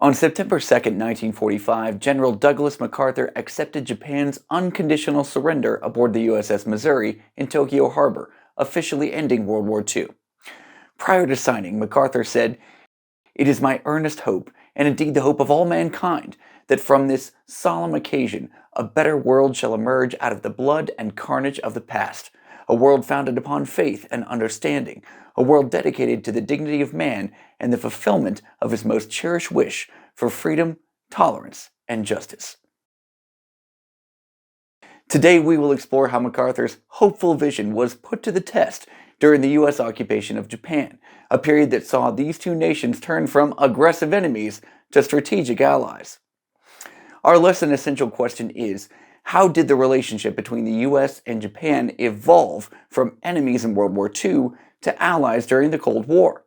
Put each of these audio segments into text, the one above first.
On September 2, 1945, General Douglas MacArthur accepted Japan's unconditional surrender aboard the USS Missouri in Tokyo Harbor, officially ending World War II. Prior to signing, MacArthur said, "It is my earnest hope, and indeed the hope of all mankind, that from this solemn occasion a better world shall emerge out of the blood and carnage of the past, a world founded upon faith and understanding, a world dedicated to the dignity of man and the fulfillment of his most cherished wish for freedom, tolerance, and justice." Today we will explore how MacArthur's hopeful vision was put to the test during the U.S. occupation of Japan, a period that saw these two nations turn from aggressive enemies to strategic allies. Our less than essential question is, how did the relationship between the US and Japan evolve from enemies in World War II to allies during the Cold War?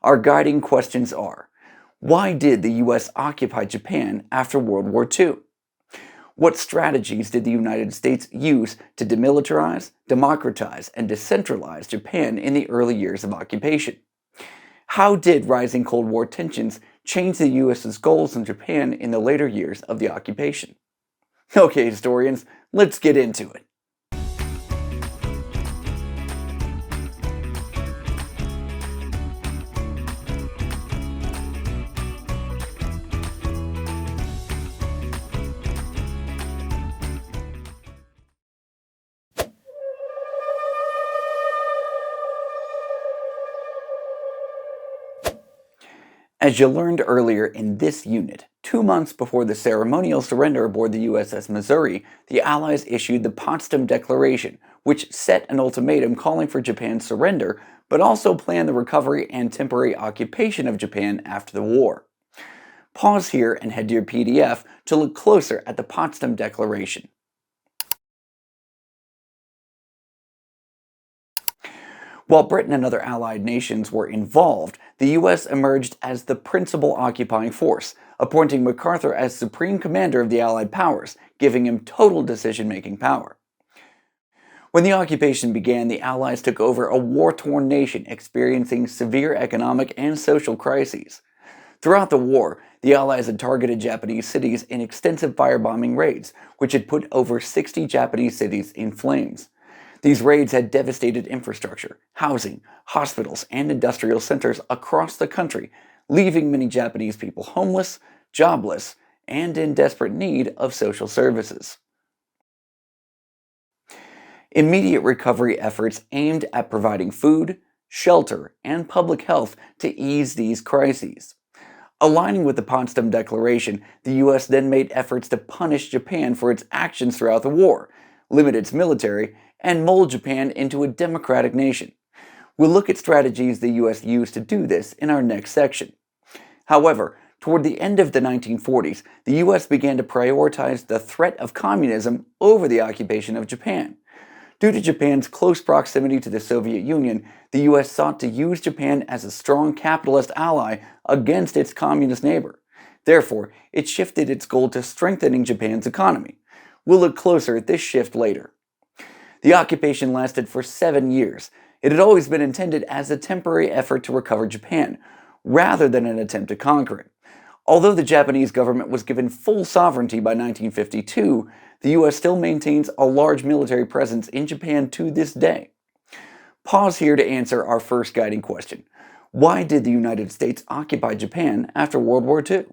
Our guiding questions are, why did the US occupy Japan after World War II? What strategies did the United States use to demilitarize, democratize, and decentralize Japan in the early years of occupation? How did rising Cold War tensions change the US's goals in Japan in the later years of the occupation? Okay, historians, let's get into it. As you learned earlier in this unit, 2 months before the ceremonial surrender aboard the USS Missouri, the Allies issued the Potsdam Declaration, which set an ultimatum calling for Japan's surrender, but also planned the recovery and temporary occupation of Japan after the war. Pause here and head to your PDF to look closer at the Potsdam Declaration. While Britain and other Allied nations were involved, the US emerged as the principal occupying force, appointing MacArthur as supreme commander of the Allied powers, giving him total decision-making power. When the occupation began, the Allies took over a war-torn nation experiencing severe economic and social crises. Throughout the war, the Allies had targeted Japanese cities in extensive firebombing raids, which had put over 60 Japanese cities in flames. These raids had devastated infrastructure, housing, hospitals, and industrial centers across the country, leaving many Japanese people homeless, jobless, and in desperate need of social services. Immediate recovery efforts aimed at providing food, shelter, and public health to ease these crises. Aligning with the Potsdam Declaration, the US then made efforts to punish Japan for its actions throughout the war, limit its military, and mold Japan into a democratic nation. We'll look at strategies the US used to do this in our next section. However, toward the end of the 1940s, the US began to prioritize the threat of communism over the occupation of Japan. Due to Japan's close proximity to the Soviet Union, the US sought to use Japan as a strong capitalist ally against its communist neighbor. Therefore, it shifted its goal to strengthening Japan's economy. We'll look closer at this shift later. The occupation lasted for 7 years. It had always been intended as a temporary effort to recover Japan, rather than an attempt to conquer it. Although the Japanese government was given full sovereignty by 1952, the US still maintains a large military presence in Japan to this day. Pause here to answer our first guiding question. Why did the United States occupy Japan after World War II?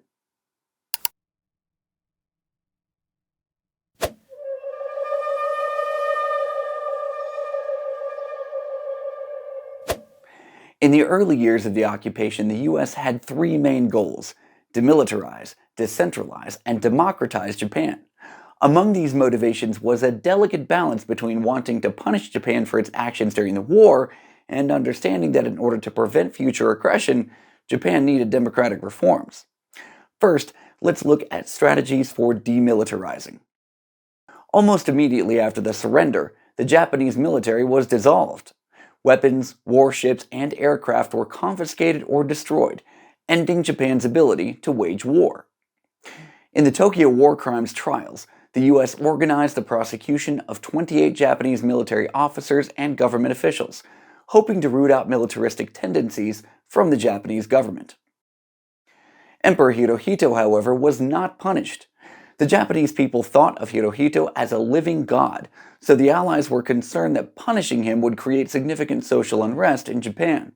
In the early years of the occupation, the US had three main goals: demilitarize, decentralize, and democratize Japan. Among these motivations was a delicate balance between wanting to punish Japan for its actions during the war and understanding that in order to prevent future aggression, Japan needed democratic reforms. First, let's look at strategies for demilitarizing. Almost immediately after the surrender, the Japanese military was dissolved. Weapons, warships, and aircraft were confiscated or destroyed, ending Japan's ability to wage war. In the Tokyo war crimes trials, the US organized the prosecution of 28 Japanese military officers and government officials, hoping to root out militaristic tendencies from the Japanese government. Emperor Hirohito, however, was not punished. The Japanese people thought of Hirohito as a living god, so the Allies were concerned that punishing him would create significant social unrest in Japan.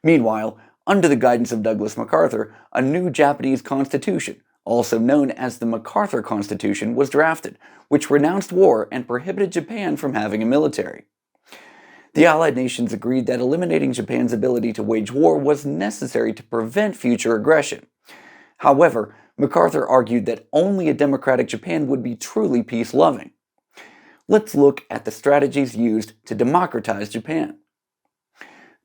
Meanwhile, under the guidance of Douglas MacArthur, a new Japanese constitution, also known as the MacArthur Constitution, was drafted, which renounced war and prohibited Japan from having a military. The Allied nations agreed that eliminating Japan's ability to wage war was necessary to prevent future aggression. However, MacArthur argued that only a democratic Japan would be truly peace-loving. Let's look at the strategies used to democratize Japan.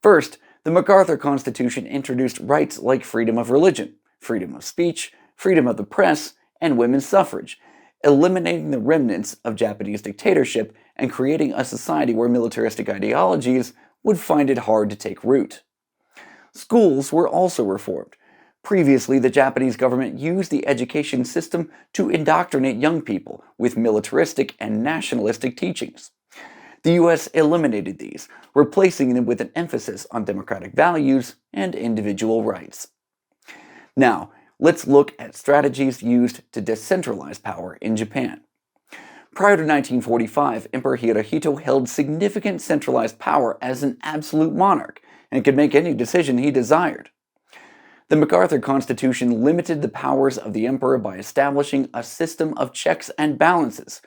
First, the MacArthur Constitution introduced rights like freedom of religion, freedom of speech, freedom of the press, and women's suffrage, eliminating the remnants of Japanese dictatorship and creating a society where militaristic ideologies would find it hard to take root. Schools were also reformed. Previously, the Japanese government used the education system to indoctrinate young people with militaristic and nationalistic teachings. The U.S. eliminated these, replacing them with an emphasis on democratic values and individual rights. Now, let's look at strategies used to decentralize power in Japan. Prior to 1945, Emperor Hirohito held significant centralized power as an absolute monarch and could make any decision he desired. The MacArthur Constitution limited the powers of the emperor by establishing a system of checks and balances,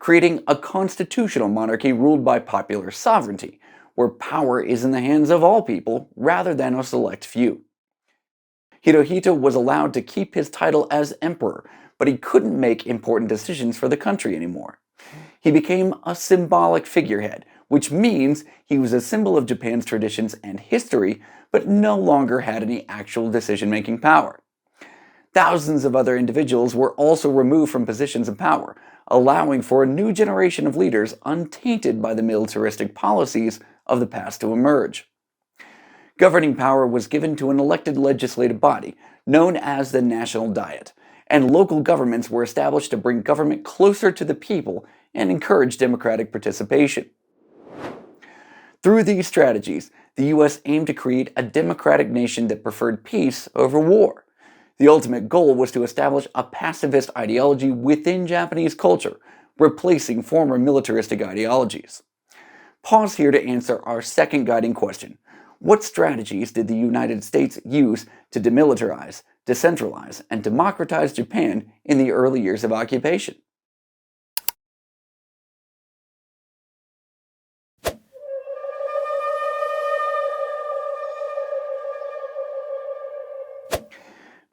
creating a constitutional monarchy ruled by popular sovereignty, where power is in the hands of all people rather than a select few. Hirohito was allowed to keep his title as emperor, but he couldn't make important decisions for the country anymore. He became a symbolic figurehead, which means he was a symbol of Japan's traditions and history, but no longer had any actual decision-making power. Thousands of other individuals were also removed from positions of power, allowing for a new generation of leaders untainted by the militaristic policies of the past to emerge. Governing power was given to an elected legislative body, known as the National Diet, and local governments were established to bring government closer to the people and encourage democratic participation. Through these strategies, the U.S. aimed to create a democratic nation that preferred peace over war. The ultimate goal was to establish a pacifist ideology within Japanese culture, replacing former militaristic ideologies. Pause here to answer our second guiding question. What strategies did the United States use to demilitarize, decentralize, and democratize Japan in the early years of occupation?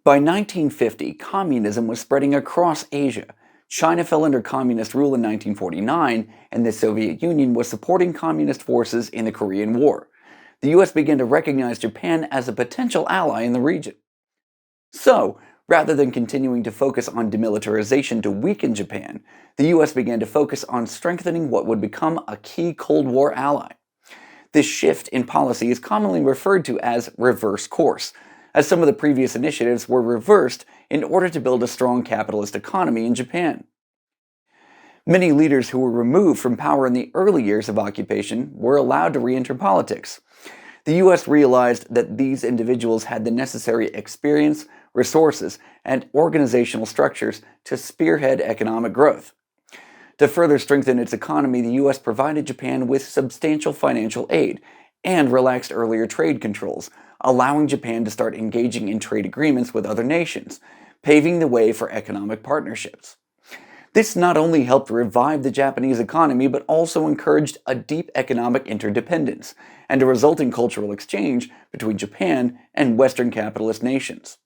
By 1950, communism was spreading across Asia. China fell under communist rule in 1949, and the Soviet Union was supporting communist forces in the Korean War. The U.S. began to recognize Japan as a potential ally in the region. So, rather than continuing to focus on demilitarization to weaken Japan, the U.S. began to focus on strengthening what would become a key Cold War ally. This shift in policy is commonly referred to as reverse course, as some of the previous initiatives were reversed in order to build a strong capitalist economy in Japan. Many leaders who were removed from power in the early years of occupation were allowed to re-enter politics. The U.S. realized that these individuals had the necessary experience, resources, and organizational structures to spearhead economic growth. To further strengthen its economy, the U.S. provided Japan with substantial financial aid and relaxed earlier trade controls, allowing Japan to start engaging in trade agreements with other nations, paving the way for economic partnerships. This not only helped revive the Japanese economy, but also encouraged a deep economic interdependence and a resulting cultural exchange between Japan and Western capitalist nations.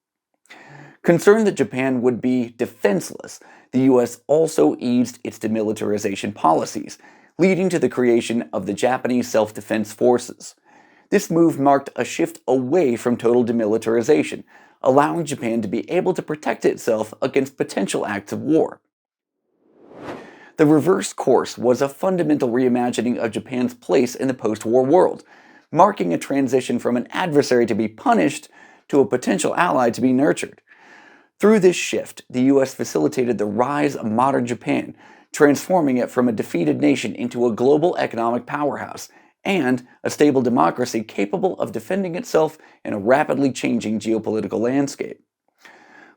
Concerned that Japan would be defenseless, the U.S. also eased its demilitarization policies, leading to the creation of the Japanese Self-Defense Forces. This move marked a shift away from total demilitarization, allowing Japan to be able to protect itself against potential acts of war. The reverse course was a fundamental reimagining of Japan's place in the post-war world, marking a transition from an adversary to be punished to a potential ally to be nurtured. Through this shift, the U.S. facilitated the rise of modern Japan, transforming it from a defeated nation into a global economic powerhouse and a stable democracy capable of defending itself in a rapidly changing geopolitical landscape.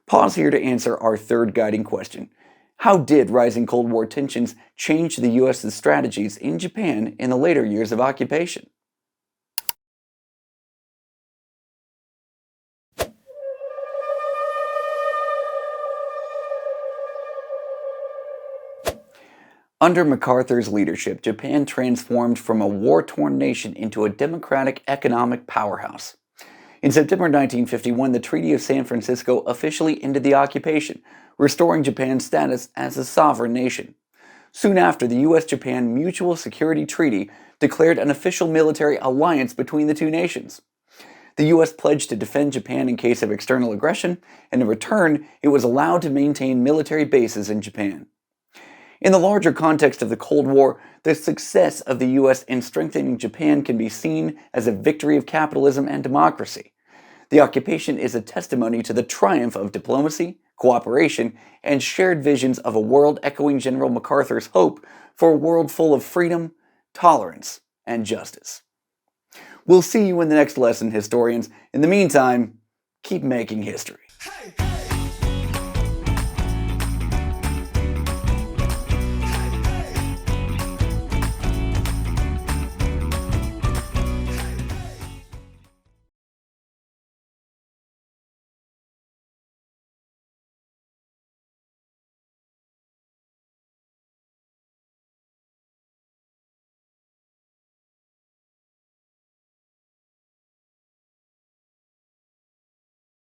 Pause here to answer our third guiding question. How did rising Cold War tensions change the U.S.'s strategies in Japan in the later years of occupation? Under MacArthur's leadership, Japan transformed from a war-torn nation into a democratic economic powerhouse. In September 1951, the Treaty of San Francisco officially ended the occupation, restoring Japan's status as a sovereign nation. Soon after, the U.S. Japan Mutual Security Treaty declared an official military alliance between the two nations. The U.S. pledged to defend Japan in case of external aggression, and in return, it was allowed to maintain military bases in Japan. In the larger context of the Cold War, the success of the U.S. in strengthening Japan can be seen as a victory of capitalism and democracy. The occupation is a testimony to the triumph of diplomacy, cooperation, and shared visions of a world echoing General MacArthur's hope for a world full of freedom, tolerance, and justice. We'll see you in the next lesson, historians. In the meantime, keep making history.